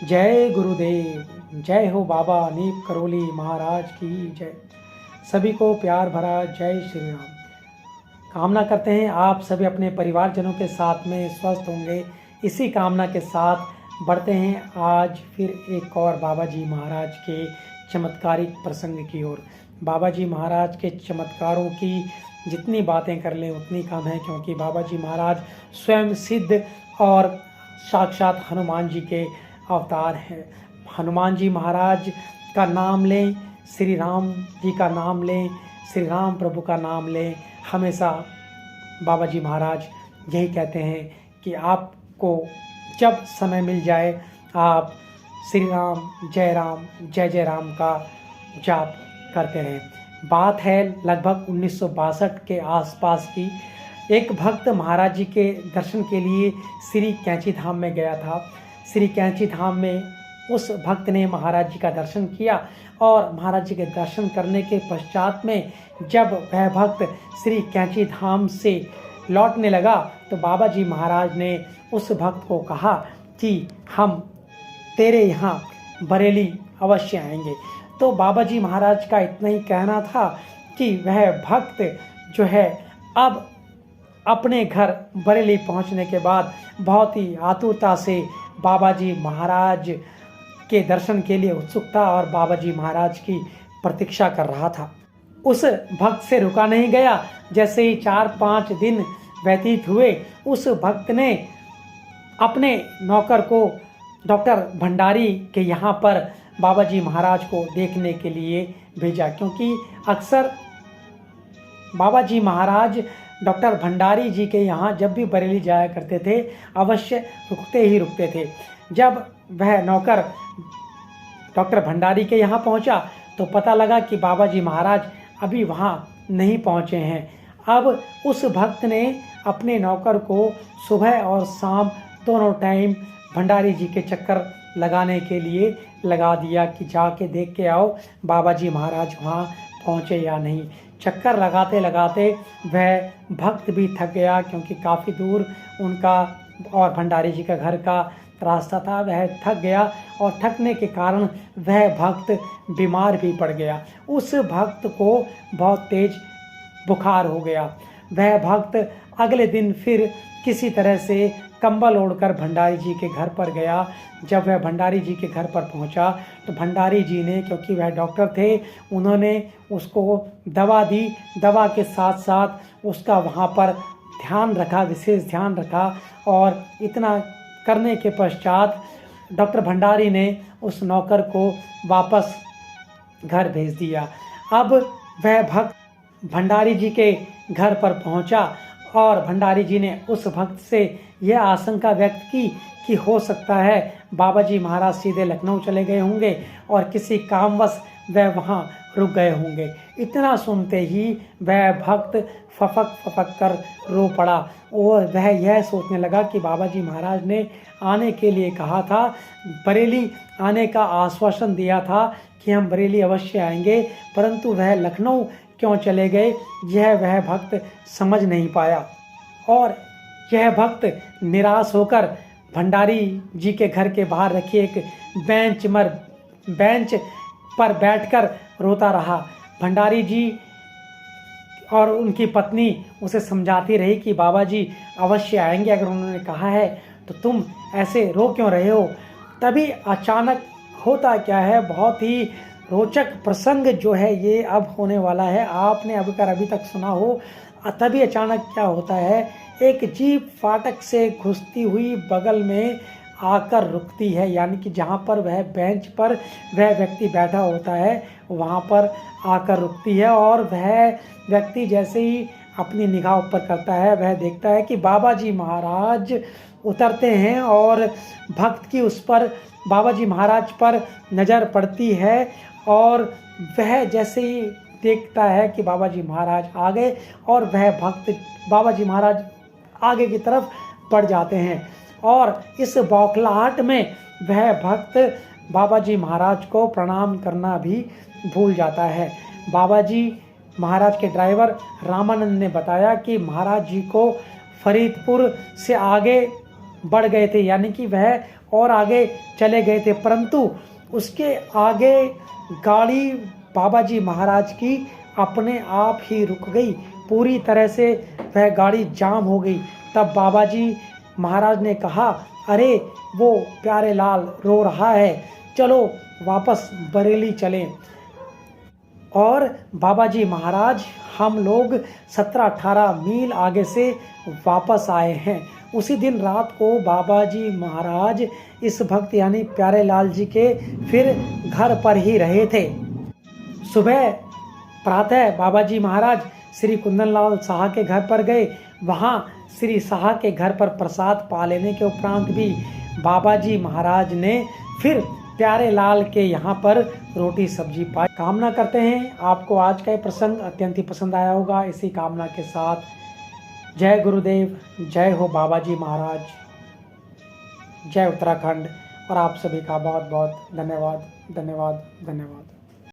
जय गुरुदेव। जय हो बाबा नीप करोली महाराज की जय। सभी को प्यार भरा जय श्री राम। कामना करते हैं आप सभी अपने परिवारजनों के साथ में स्वस्थ होंगे। इसी कामना के साथ बढ़ते हैं आज फिर एक और बाबा जी महाराज के चमत्कारिक प्रसंग की ओर। बाबा जी महाराज के चमत्कारों की जितनी बातें कर लें उतनी कम है, क्योंकि बाबा जी महाराज स्वयं सिद्ध और साक्षात हनुमान जी के अवतार हैं। हनुमान जी महाराज का नाम लें, श्री राम जी का नाम लें, श्री राम प्रभु का नाम लें, हमेशा बाबा जी महाराज यही कहते हैं कि आपको जब समय मिल जाए आप श्री राम जय जय राम का जाप करते रहें। बात है लगभग 1962 के आसपास की। एक भक्त महाराज जी के दर्शन के लिए श्री कैंची धाम में गया था। श्री कैंची धाम में उस भक्त ने महाराज जी का दर्शन किया और महाराज जी के दर्शन करने के पश्चात में जब वह भक्त श्री कैंची धाम से लौटने लगा तो बाबा जी महाराज ने उस भक्त को कहा कि हम तेरे यहाँ बरेली अवश्य आएंगे। तो बाबा जी महाराज का इतना ही कहना था कि वह भक्त जो है अब अपने घर बरेली पहुंचने के बाद बहुत ही आतुरता से बाबा जी महाराज के दर्शन के लिए उत्सुक था और बाबा जी महाराज की प्रतीक्षा कर रहा था। उस भक्त से रुका नहीं गया। जैसे ही 4-5 दिन व्यतीत हुए उस भक्त ने अपने नौकर को डॉक्टर भंडारी के यहाँ पर बाबा जी महाराज को देखने के लिए भेजा, क्योंकि अक्सर बाबा जी महाराज डॉक्टर भंडारी जी के यहाँ जब भी बरेली जाया करते थे अवश्य रुकते थे। जब वह नौकर डॉक्टर भंडारी के यहाँ पहुँचा तो पता लगा कि बाबा जी महाराज अभी वहाँ नहीं पहुँचे हैं। अब उस भक्त ने अपने नौकर को सुबह और शाम दोनों टाइम भंडारी जी के चक्कर लगाने के लिए लगा दिया कि जाके देख के आओ बाबा जी महाराज वहाँ पहुँचे या नहीं। चक्कर लगाते लगाते वह भक्त भी थक गया, क्योंकि काफ़ी दूर उनका और भंडारी जी का घर का रास्ता था। वह थक गया और थकने के कारण वह भक्त बीमार भी पड़ गया। उस भक्त को बहुत तेज बुखार हो गया। वह भक्त अगले दिन फिर किसी तरह से कंबल ओढ़कर भंडारी जी के घर पर गया। जब वह भंडारी जी के घर पर पहुंचा तो भंडारी जी ने, क्योंकि वह डॉक्टर थे, उन्होंने उसको दवा दी। दवा के साथ साथ उसका वहां पर ध्यान रखा, विशेष ध्यान रखा। और इतना करने के पश्चात डॉक्टर भंडारी ने उस नौकर को वापस घर भेज दिया। अब वह भक्त भंडारी जी के घर पर पहुंचा और भंडारी जी ने उस भक्त से यह आशंका व्यक्त की कि हो सकता है बाबा जी महाराज सीधे लखनऊ चले गए होंगे और किसी कामवश वह वहाँ रुक गए होंगे। इतना सुनते ही वह भक्त फपक कर रो पड़ा और वह यह सोचने लगा कि बाबा जी महाराज ने आने के लिए कहा था, बरेली आने का आश्वासन दिया था कि हम बरेली अवश्य आएंगे, परंतु वह लखनऊ क्यों चले गए यह वह भक्त समझ नहीं पाया। और यह भक्त निराश होकर भंडारी जी के घर के बाहर रखी एक बेंच पर बैठकर रोता रहा। भंडारी जी और उनकी पत्नी उसे समझाती रही कि बाबा जी अवश्य आएंगे, अगर उन्होंने कहा है तो तुम ऐसे रो क्यों रहे हो। तभी अचानक होता क्या है, बहुत ही रोचक प्रसंग जो है ये अब होने वाला है। आपने अभी तक सुना हो। तभी अचानक क्या होता है, एक जीप फाटक से घुसती हुई बगल में आकर रुकती है, यानी कि जहाँ पर वह बेंच पर वह व्यक्ति बैठा होता है वहाँ पर आकर रुकती है। और वह व्यक्ति जैसे ही अपनी निगाह ऊपर करता है वह देखता है कि बाबा जी महाराज उतरते हैं और भक्त की उस पर बाबा जी महाराज पर नज़र पड़ती है और वह जैसे ही देखता है कि बाबा जी महाराज आ गए और वह भक्त बाबा जी महाराज आगे की तरफ बढ़ जाते हैं। और इस बौखलाहट में वह भक्त बाबा जी महाराज को प्रणाम करना भी भूल जाता है। बाबा जी महाराज के ड्राइवर रामानंद ने बताया कि महाराज जी को फरीदपुर से आगे बढ़ गए थे, यानी कि वह और आगे चले गए थे, परंतु उसके आगे गाड़ी बाबा जी महाराज की अपने आप ही रुक गई, पूरी तरह से वह गाड़ी जाम हो गई। तब बाबा जी महाराज ने कहा, अरे वो प्यारे लाल रो रहा है, चलो वापस बरेली चलें। और बाबा जी महाराज हम लोग 17-18 मील आगे से वापस आए हैं। उसी दिन रात को बाबा जी महाराज इस भक्त यानी प्यारे लाल जी के फिर घर पर ही रहे थे। सुबह प्रातः बाबा जी महाराज श्री कुंदनलाल साहा के घर पर गए। वहाँ श्री साहा के घर पर प्रसाद पा लेने के उपरांत भी बाबा जी महाराज ने फिर प्यारे लाल के यहाँ पर रोटी सब्जी पाई। कामना करते हैं आपको आज का ये प्रसंग अत्यंत ही पसंद आया होगा। इसी कामना के साथ जय गुरुदेव, जय हो बाबा जी महाराज, जय उत्तराखंड। और आप सभी का बहुत बहुत धन्यवाद धन्यवाद धन्यवाद।